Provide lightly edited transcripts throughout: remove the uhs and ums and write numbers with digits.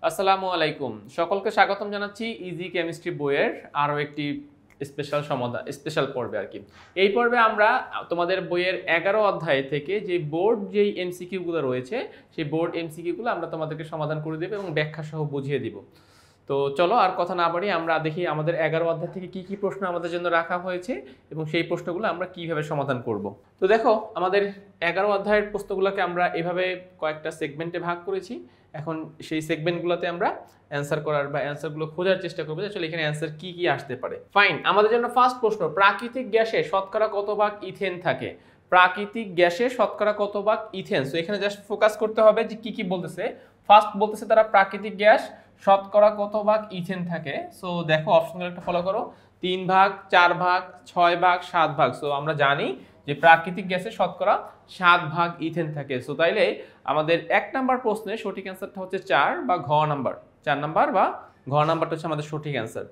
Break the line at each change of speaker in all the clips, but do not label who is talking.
আসসালামু আলাইকুম, সকলকে স্বাগতম জানাচ্ছি ইজি কেমিস্ট্রি বইয়ের আরও একটি স্পেশাল পর্বে আর কি। এই পর্বে আমরা তোমাদের বইয়ের 11 অধ্যায় থেকে যে বোর্ড যেই এমসিকিউগুলো রয়েছে সেই বোর্ড এমসিকিউগুলো আমরা তোমাদেরকে সমাধান করে দেব এবং ব্যাখ্যা সহ বুঝিয়ে দিব। তো চলো আর কথা না বাড়িয়ে আমরা দেখি আমাদের 11 অধ্যায় থেকে কি কি প্রশ্ন আমাদের জন্য রাখা হয়েছে এবং সেই প্রশ্নগুলো আমরা কিভাবে সমাধান করব। তো দেখো, আমাদের 11 অধ্যায়ের প্রশ্নগুলোকে আমরা এভাবে কয়েকটা সেগমেন্টে ভাগ করেছি। এখন সেই সেগমেন্টগুলোতে আমরা অ্যান্সার করার বা অ্যান্সারগুলো খোঁজার চেষ্টা করবো যে আসলে এখানে অ্যান্সার কি কি আসতে পারে। ফাইন, আমাদের জন্য ফার্স্ট প্রশ্ন, প্রাকৃতিক গ্যাসে শতকরা কত ভাগ ইথেন থাকে? প্রাকৃতিক গ্যাসে শতকরা কত ভাগ ইথেন? সো এখানে জাস্ট ফোকাস করতে হবে যে কি কি বলতেছে। ফার্স্ট বলতেছে তারা প্রাকৃতিক গ্যাস শতকরা কত ভাগ ইথেন থাকে। সো দেখো অপশনগুলো একটা ফলো করো, 3 ভাগ, 4 ভাগ, 6 ভাগ, 7 ভাগ। সো আমরা জানি যে প্রাকৃতিক গ্যাসে শতকরা 7 ভাগ ইথেন থাকে। সো তাইলে আমাদের 1 নাম্বার প্রশ্নের সঠিক অ্যান্সারটা হচ্ছে 4 বা ঘ নাম্বার, 4 নাম্বার বা ঘ নাম্বারটা হচ্ছে আমাদের সঠিক অ্যান্সার।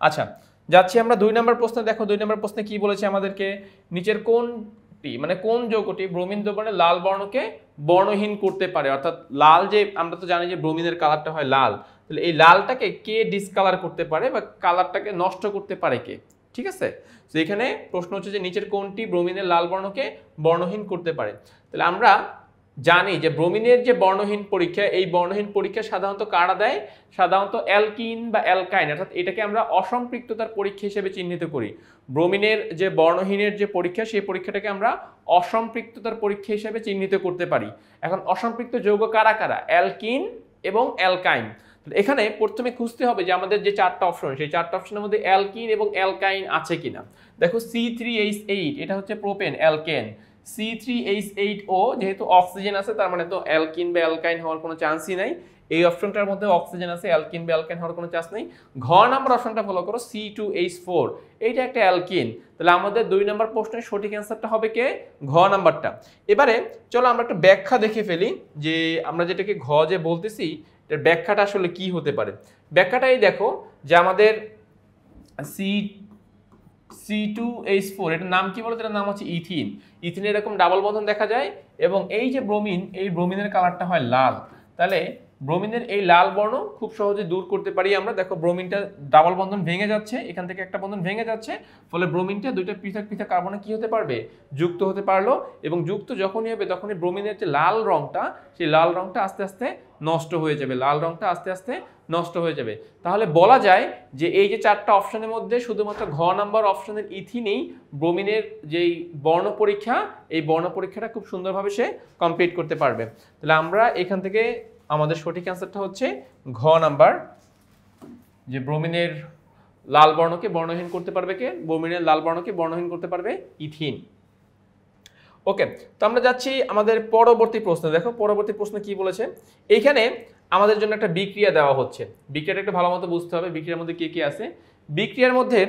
আচ্ছা, যাচ্ছি আমরা 2 নাম্বার প্রশ্নে। দেখো 2 নাম্বার প্রশ্নে কি বলেছে আমাদেরকে, নিচের কোনটি মানে কোন যৌগটি ব্রোমিন দ্রবণে লাল বর্ণকে বর্ণহীন করতে পারে? অর্থাৎ লাল, যে আমরা তো জানি যে ব্রোমিনের কালারটা হয় লাল, তাহলে এই লালটাকে কে ডিসকালার করতে পারে বা কালারটাকে নষ্ট করতে পারে কে? ঠিক আছে, তো এখানে প্রশ্ন হচ্ছে যে নিচের কোনটি ব্রোমিনের লাল বর্ণকে বর্ণহীন করতে পারে। তাহলে আমরা জানি যে ব্রোমিনের যে বর্ণহীন পরীক্ষা, এই বর্ণহীন পরীক্ষা সাধারণত কারা দেয়? সাধারণত অ্যালকিন বা অ্যালকাইন, অর্থাৎ এটাকে আমরা অসম্পৃক্ততার পরীক্ষা হিসেবে চিহ্নিত করি। ব্রোমিনের যে বর্ণহীনের যে পরীক্ষা, সেই পরীক্ষাটাকে আমরা অসম্পৃক্ততার পরীক্ষা হিসেবে চিহ্নিত করতে পারি। এখন অসম্পৃক্ত যৌগ কারা কারা? অ্যালকিন এবং অ্যালকাইন। এখানে প্রথমে খুঁজতে হবে যে আমাদের যে 4টা অপশন, সেই 4টা অপশনের মধ্যে অ্যালকিন এবং অ্যালকাইন আছে কিনা। দেখো C3H8 এটা হচ্ছে প্রোপেন, অ্যালকেন। C3H8O যেহেতু অক্সিজেন আছে, তার মানে তো অ্যালকিন বা অ্যালকাইন হওয়ার কোনো চান্সই নাই। এই অপশনটার মধ্যে অক্সিজেন আছে, অ্যালকিন বা অ্যালকাইন হওয়ার কোনো চান্স নেই। ঘ নাম্বার অপশনটা ফলো করো, C2H4 এইটা একটা অ্যালকিন। তাহলে আমাদের 2 নাম্বার প্রশ্নের সঠিক অ্যান্সারটা হবে কে? ঘ নাম্বারটা। এবারে চলো আমরা একটা ব্যাখ্যা দেখে ফেলি যে আমরা যেটাকে ঘ যে বলতেছি এর ব্যাখ্যাটা আসলে কি হতে পারে। ব্যাখ্যাটাই দেখো যে আমাদের C2H4 এটার নাম কি বলতো? এটার নাম হচ্ছে ইথিন। ইথিনে এরকম ডাবল বন্ধন দেখা যায় এবং এই যে ব্রোমিন, এই ব্রোমিনের কালারটা হয় লাল। তাহলে ব্রোমিনের এই লাল বর্ণ খুব সহজে দূর করতে পারি আমরা। দেখো ব্রোমিনটা ডাবল বন্ধন ভেঙে যাচ্ছে, এখান থেকে একটা বন্ধন ভেঙে যাচ্ছে, ফলে ব্রোমিনটা দুইটা পৃথক পৃথক কার্বনে কি হতে পারবে? যুক্ত হতে পারলো। এবং যুক্ত যখনই হবে তখনই ব্রোমিনের যে লাল রংটা, সেই লাল রংটা আস্তে আস্তে নষ্ট হয়ে যাবে, লাল রংটা আস্তে আস্তে নষ্ট হয়ে যাবে। তাহলে বলা যায় যে এই যে 4টা অপশনের মধ্যে শুধুমাত্র ঘ নাম্বার অপশনের ইথিনেই ব্রোমিনের যেই বর্ণ পরীক্ষা, এই বর্ণ পরীক্ষাটা খুব সুন্দরভাবে সে কমপ্লিট করতে পারবে। তাহলে আমরা এখান থেকে আমাদের সঠিক অ্যান্সারটা হচ্ছে ঘ নাম্বার, যে ব্রোমিনের লাল বর্ণকে বর্ণহীন করতে পারবে কে? ব্রোমিনের লাল বর্ণকে বর্ণহীন করতে পারবে ইথিন। ওকে, তো আমরা যাচ্ছি আমাদের পরবর্তী প্রশ্ন। দেখো পরবর্তী প্রশ্ন কি বলেছে। এইখানে আমাদের জন্য একটা বিক্রিয়া দেওয়া হচ্ছে। বিক্রিয়াটা একটু ভালো মতো বুঝতে হবে বিক্রিয়ার মধ্যে কি কি আছে। বিক্রিয়ার মধ্যে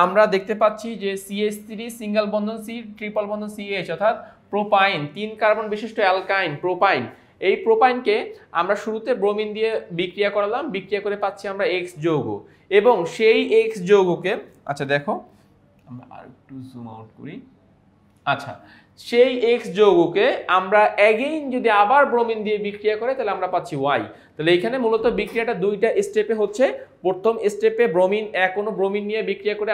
আমরা দেখতে পাচ্ছি যে CH3 সিঙ্গেল বন্ধন C, ট্রিপল বন্ধন CH, অর্থাৎ প্রোপাইন, 3 কার্বন বিশিষ্ট অ্যালকাইন প্রোপাইন। এই প্রোপাইনকে আমরা শুরুতে ব্রোমিন দিয়ে বিক্রিয়া করালাম, বিক্রিয়া করে পাচ্ছি আমরা X যৌগ। এবং সেই X যৌগকে, আচ্ছা দেখো আমরা আরেকটু জুম আউট করি। আচ্ছা, সেই X যৌগকে আমরা অ্যাগেইন যদি আবার ব্রোমিন দিয়ে বিক্রিয়া করে তাহলে আমরা পাচ্ছি Y। তাহলে এখানে মূলত বিক্রিয়াটা 2টা স্টেপে হচ্ছে। প্রথম স্টেপে ব্রোমিন কোনো ব্রোমিন নিয়ে বিক্রিয়া করে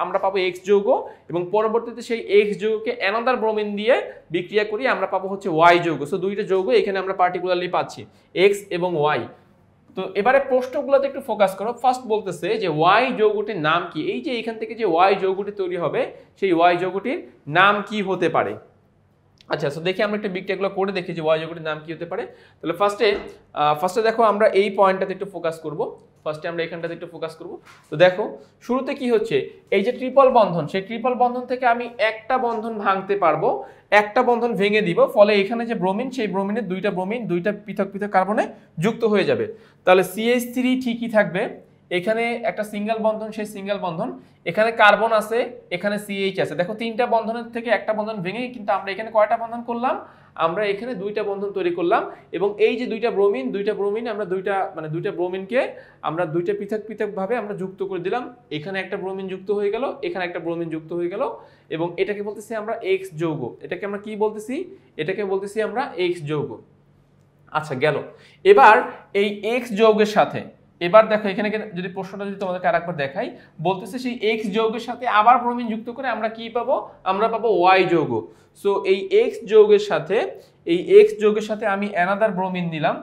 আমরা পাবো X যৌগ, এবং পরবর্তীতে সেই X যৌগকে অ্যানাদার ব্রোমিন দিয়ে বিক্রিয়া করি আমরা পাবো হচ্ছে Y যৌগ। সো 2টা যৌগ এখানে আমরা পার্টিকুলারলি পাচ্ছি, X এবং Y। তো এবারে প্রশ্নগুলোতে একটু ফোকাস করো। ফার্স্ট বলতেছে যে Y যৌগটির নাম কি? এই যে এখান থেকে যে Y যৌগটি তৈরি হবে, সেই Y যৌগটির নাম কি হতে পারে? আচ্ছা, তো দেখি আমরা একটা বিক্রিয়াগুলো করে দেখি যে Y যৌগটির নাম কি হতে পারে। তাহলে ফার্স্টে দেখো আমরা এই পয়েন্টটাতে একটু ফোকাস করব। ফার্স্টে আমরা এখানটাতে একটু ফোকাস করব। তো দেখো শুরুতে কি হচ্ছে, এই যে ট্রিপল বন্ধন, সেই ট্রিপল বন্ধন থেকে আমি একটা বন্ধন ভাঙতে পারবো, একটা বন্ধন ভেঙে দিব, ফলে এখানে যে ব্রোমিন, সেই ব্রোমিনের 2টা ব্রোমিন 2টা পৃথক পৃথক কার্বনে যুক্ত হয়ে যাবে। তাহলে CH3 ঠিকই থাকবে, এখানে একটা সিঙ্গেল বন্ধন, সেই সিঙ্গেল বন্ধন, এখানে কার্বন আছে, এখানে CH আছে। দেখো 3টা বন্ধনের থেকে একটা বন্ধন ভেঙে কিন্তু আমরা এখানে কয়টা বন্ধন করলাম? আমরা এখানে 2টা বন্ধন তৈরি করলাম। এবং এই যে 2টা ব্রোমিন আমরা 2টা ব্রোমিনকে আমরা 2টা পৃথক পৃথক ভাবে আমরা যুক্ত করে দিলাম। এখানে একটা ব্রোমিন যুক্ত হয়ে গেল, এখানে একটা ব্রোমিন যুক্ত হয়ে গেল, এবং এটাকে বলতেছি আমরা X যৌগ। এটাকে আমরা কি বলতেছি? এটাকে বলতেছি আমরা X যৌগ। আচ্ছা গেল। এবার এই এক্স যৌগের সাথে, এবার দেখো এখানে যদি প্রশ্নটা যদি তোমাদেরকে আরেকবার দেখাই, বলতেছে সেই এক্স যৌগের সাথে আবার ব্রোমিন যুক্ত করে আমরা কি পাবো, আমরা পাবো ওয়াই যৌগ। সো এই এক্স যৌগের সাথে, এই এক্স যৌগের সাথে আমি অ্যানাদার ব্রোমিন নিলাম,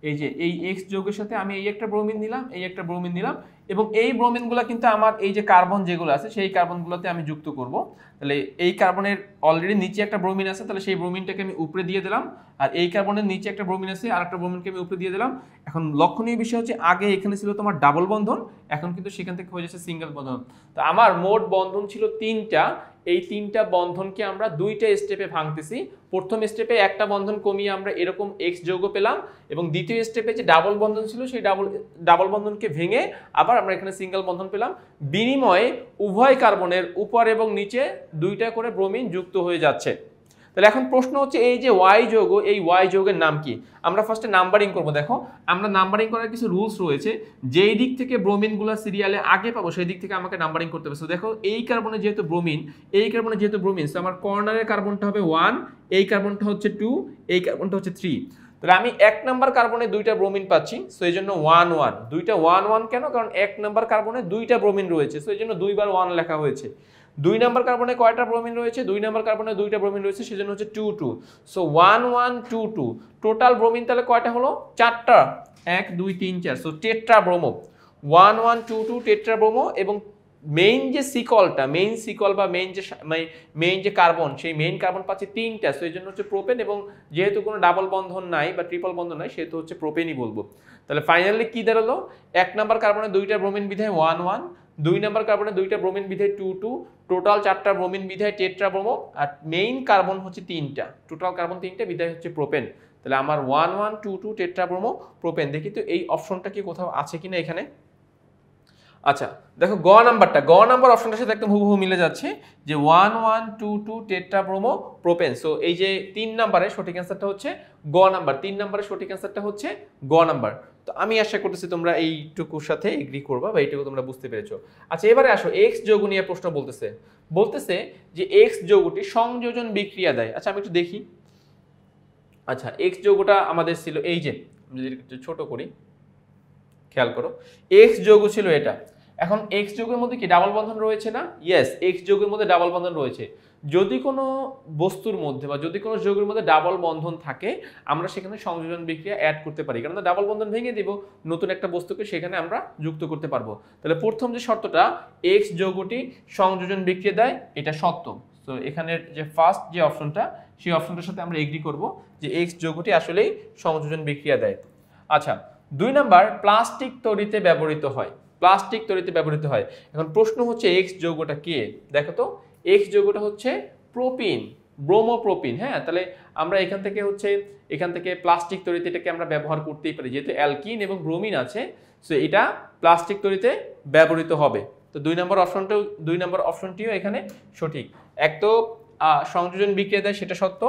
এই যে এই এক্স যৌগের সাথে আমি এই একটা ব্রোমিন নিলাম, এই একটা ব্রোমিন নিলাম, এবং এই ব্রোমিনগুলো কিন্তু আমার এই যে কার্বন যেগুলো আছে সেই কার্বনগুলোতে আমি যুক্ত করব। তাহলে এই কার্বনের অলরেডি নিচে একটা ব্রোমিন আছে, তাহলে সেই ব্রোমিনটাকে আমি উপরে দিয়ে দিলাম, আর এই কার্বনের নিচে একটা ব্রোমিন আছে, আর একটা ব্রোমিনকে আমি উপরে দিয়ে দিলাম। এখন লক্ষণীয় বিষয় হচ্ছে আগে এখানে ছিল তোমার ডাবল বন্ধন, এখন কিন্তু সেখান থেকে হয়ে যাচ্ছে সিঙ্গেল বন্ধন। তো আমার মোট বন্ধন ছিল 3টা, এই 3টা বন্ধনকে আমরা 2টা স্টেপে ভাঙতেছি। প্রথম স্টেপে একটা বন্ধন কমিয়ে আমরা এরকম এক্স যৌগ পেলাম, এবং দ্বিতীয় স্টেপে যে ডাবল বন্ধন ছিল সেই ডাবল বন্ধনকে ভেঙে আবার আমরা এখানে সিঙ্গেল বন্ধন পেলাম। বিনিময়ে উভয় কার্বনের উপর এবং নিচে 2টা করে ব্রোমিন যুক্ত হয়ে যাচ্ছে। তাহলে এখন প্রশ্ন হচ্ছে এই যে ওয়াই যৌগ, এই ওয়াই যৌগের নাম কি? আমরা ফার্স্টে নাম্বারিং করব। দেখো আমরা নাম্বারিং করার কিছু রুলস রয়েছে, যেই দিক থেকে ব্রোমিনগুলো সিরিয়ালে আগে পাবো সেই দিক থেকে আমাকে নাম্বারিং করতে হবে। সো দেখো এই কার্বনে যেহেতু ব্রোমিন, এই কার্বনে যেহেতু ব্রোমিন, সো আমার কর্নারের কার্বনটা হবে 1, এই কার্বনটা হচ্ছে 2, এই কার্বনটা হচ্ছে 3। তাহলে আমি 1 নাম্বার কার্বনে 2টা ব্রোমিন পাচ্ছি, সো এই জন্য 1 1। 2টা 1 1 কেন? কারণ 1 নাম্বার কার্বনে 2টা ব্রোমিন রয়েছে, সো এই জন্য 2 বার 1 লেখা হয়েছে। 2 নাম্বার কার্বনে কয়টা ব্রোমিন রয়েছে? 2 নাম্বার কার্বনে 2টা ব্রোমিন রয়েছে, সেজন্য হচ্ছে 2 2। সো 1 1 2 2। টোটাল ব্রোমিন তাহলে কয়টা হলো? 4টা। 1 2 3 4, so tetra bromo. 1 1 2 2 tetra bromo. এবং মেইন যে সিকলটা, মেইন সিকল বা মেইন যে কার্বন, সেই মেইন কার্বন পাচ্ছি 3টা, সো এই জন্য হচ্ছে প্রোপেন। এবং যেহেতু কোনো ডাবল বন্ধন নাই বা ট্রিপল বন্ধন নাই, সেহেতু হচ্ছে প্রোপেনই বলবো। তাহলে ফাইনালি কি দাঁড়ালো? 1 নাম্বার কার্বনে 2টা ব্রোমিন বিধায় 1 1, 2 নাম্বার কার্বনে 2টা ব্রোমিন বিধায় 2 2, টোটাল 4টা ব্রোমিন বিধায় টেট্রা ব্রোমো, আর মেইন কার্বন হচ্ছে 3টা, টোটাল কার্বন 3টা বিধায় হচ্ছে প্রোপেন। তাহলে আমার 1 1 2 2 টেট্রা ব্রোমো প্রোপেন। দেখি তো এই অপশনটা কি কোথাও আছে কিনা এখানে। আচ্ছা দেখো গ নাম্বার অপশনটার সাথে একদম হুবহু মিলে যাচ্ছে, যে 1 1 2 2 টেট্রা ব্রোমো প্রোপেন। সো এই যে 3 নম্বরের সঠিক অ্যান্সারটা হচ্ছে গ নাম্বার, 3 নম্বরের সঠিক অ্যান্সারটা হচ্ছে গ নাম্বার। তো আমি আশা করতেছি তোমরা এইটুকুর সাথে এগ্রি করবা বা এইটুকু তোমরা বুঝতে পেরেছো। আচ্ছা এবারে আসো এক্স যৌগ নিয়ে প্রশ্ন বলতেছে যে এক্স যৌগটি সংযোজন বিক্রিয়া দেয়। আচ্ছা আমি একটু দেখি। আচ্ছা এক্স যৌগটা আমাদের ছিল এই যে, যদি একটু ছোট করি, খেয়াল করো এক্স যৌগ ছিল এটা। এখন এক্স যৌগের মধ্যে কি ডাবল বন্ধন রয়েছে না? ইয়েস, এক্স যৌগের মধ্যে ডাবল বন্ধন রয়েছে। যদি কোনো বস্তুর মধ্যে বা যদি কোনো যৌগের মধ্যে ডাবল বন্ধন থাকে, আমরা সেখানে সংযোজন বিক্রিয়া অ্যাড করতে পারি, কারণ ডাবল বন্ধন ভেঙে দিব, নতুন একটা বস্তুকে সেখানে আমরা যুক্ত করতে পারবো। তাহলে প্রথম যে শর্তটা, এক্স যৌগটি সংযোজন বিক্রিয়া দেয়, এটা সত্য। তো এখানের যে ফার্স্ট যে অপশনটা, সেই অপশনটার সাথে আমরা এগ্রি করব যে এক্স যৌগটি আসলেই সংযোজন বিক্রিয়া দেয়। আচ্ছা 2 নাম্বার, প্লাস্টিক তৈরিতে ব্যবহৃত হয়। প্লাস্টিক তৈরিতে ব্যবহৃত হয়। এখন প্রশ্ন হচ্ছে এক্স যৌগটা কে? দেখো তো এক্স যৌগটা হচ্ছে প্রোপিন, ব্রোমোপ্রোপিন। হ্যাঁ, তাহলে আমরা এখান থেকে প্লাস্টিক তৈরিতে এটাকে আমরা ব্যবহার করতেই পারি, যেহেতু অ্যালকিন এবং ব্রোমিন আছে, সো এটা প্লাস্টিক তৈরিতে ব্যবহৃত হবে। তো 2 নম্বর অপশনটিও এখানে সঠিক। এক তো সংযোজন বিক্রিয়া দেয়, সেটা সত্য,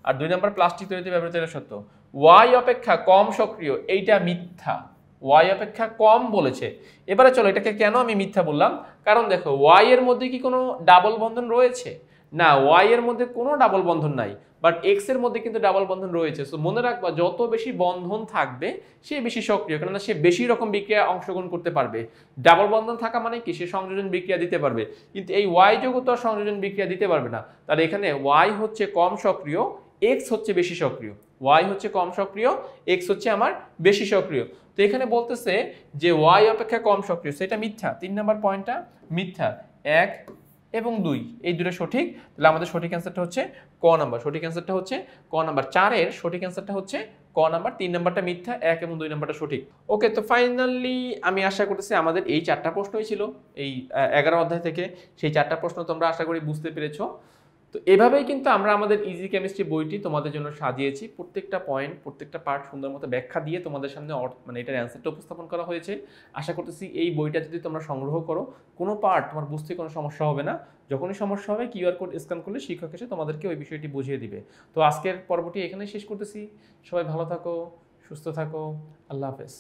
আর 2 নম্বর প্লাস্টিক তৈরিতে ব্যবহৃত, এটা সত্য। ওয়াই অপেক্ষা কম সক্রিয়, এইটা মিথ্যা। ওয়াই অপেক্ষা কম বলেছে। এবারে চলো এটাকে কেন আমি মিথ্যা বললাম, কারণ দেখো ওয়াই এর মধ্যে কি কোনো ডাবল বন্ধন রয়েছে? না, ওয়াই এর মধ্যে কোনো ডাবল বন্ধন নাই, বাট এক্স এর মধ্যে কিন্তু ডাবল বন্ধন রয়েছে। সো মনে রাখবা, যত বেশি বন্ধন থাকবে সে বেশি সক্রিয়, কেননা সে বেশি রকম বিক্রিয়া অংশগ্রহণ করতে পারবে। ডাবল বন্ধন থাকা মানে কি, সে সংযোজন বিক্রিয়া দিতে পারবে, কিন্তু এই ওয়াই যৌগ তো সংযোজন বিক্রিয়া দিতে পারবে না। তাহলে এখানে ওয়াই হচ্ছে কম সক্রিয়, এক্স হচ্ছে বেশি সক্রিয়। ওয়াই হচ্ছে কম সক্রিয়, এক্স হচ্ছে আমার বেশি সক্রিয়। তো এখানে বলতেছে যে ওয়াই অপেক্ষা কম সক্রিয়, সেটা মিথ্যা। 3 নম্বর পয়েন্টটা মিথ্যা। 1 এবং 2 এই দুটো সঠিক। তাহলে আমাদের সঠিক অ্যান্সারটা হচ্ছে ক নাম্বার। সঠিক অ্যান্সারটা হচ্ছে ক নাম্বার। 4 এর সঠিক অ্যান্সারটা হচ্ছে ক নাম্বার। 3 নাম্বারটা মিথ্যা, 1 এবং 2 নাম্বারটা সঠিক। ওকে, তো ফাইনালি আমি আশা করতেছি আমাদের এই 4টা প্রশ্নই ছিল এই 11 অধ্যায় থেকে। সেই 4টা প্রশ্ন তোমরা আশা করি বুঝতে পেরেছো। তো এভাবেই কিন্তু আমরা আমাদের ইজি কেমিস্ট্রি বইটি তোমাদের জন্য সাজিয়েছি। প্রত্যেকটা পয়েন্ট, প্রত্যেকটা পার্ট সুন্দর মতো ব্যাখ্যা দিয়ে তোমাদের সামনে মানে এটার অ্যান্সারটা উপস্থাপন করা হয়েছে। আশা করতেছি এই বইটা যদি তোমরা সংগ্রহ করো, কোনো পার্ট তোমার বুঝতে কোনো সমস্যা হবে না। যখনই সমস্যা হবে কিউআর কোড স্ক্যান করলে শিক্ষক এসে তোমাদেরকে ওই বিষয়টি বুঝিয়ে দিবে। তো আজকের পর্বটি এখানেই শেষ করতেছি। সবাই ভালো থাকো, সুস্থ থাকো, আল্লাহ হাফেজ।